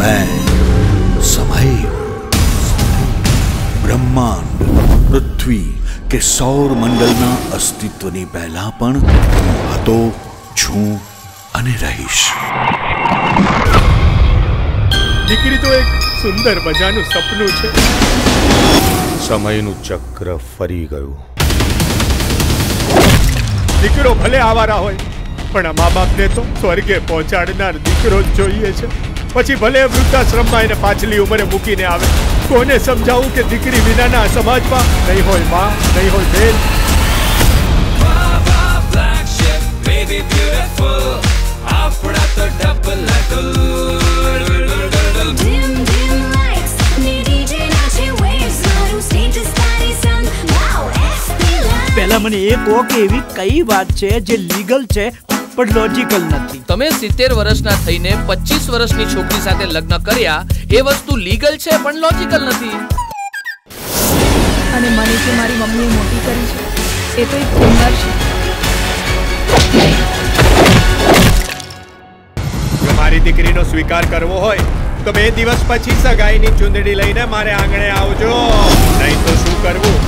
मैं समय ब्रह्मांड पृथ्वी के सौर मंडलना अस्तित्वनी पहला पण हूँ हतो छूं अने रहीश। दीकरी तो एक सुंदर मजानु सपनु छे। समयनु चक्र फरी गयुं। दीकरो भले आवारा होय पण माँ बाप ने तो स्वर्गे पहोंचाडनार दीकरो ज जोईए छे। पछी भले वृद्धाश्रममां एने पाछली उमरे मूकीने आवे। कोने समजावुं के दीकरी विनाना समाजमां नहीं होय माँ, नहीं होय बेन। पहला मने एक ओ के एवी कई बात छे जे लीगल छे पण लॉजिकल नथी। તમે 70 વર્ષના થઈને 25 વર્ષની છોકરી સાથે લગ્ન કર્યા એ વસ્તુ લીગલ છે પણ લોજિકલ નથી। અને મને જે મારી મમ્મીએ મોટી કરી છે એ તો એક હુનર છે। જો મારી દીકરીનો સ્વીકાર કરવો હોય તો 2 દિવસ પછી સગાઈની ચુંદડી લઈને મારે આંગણે આવજો, નહીં તો શું કરવું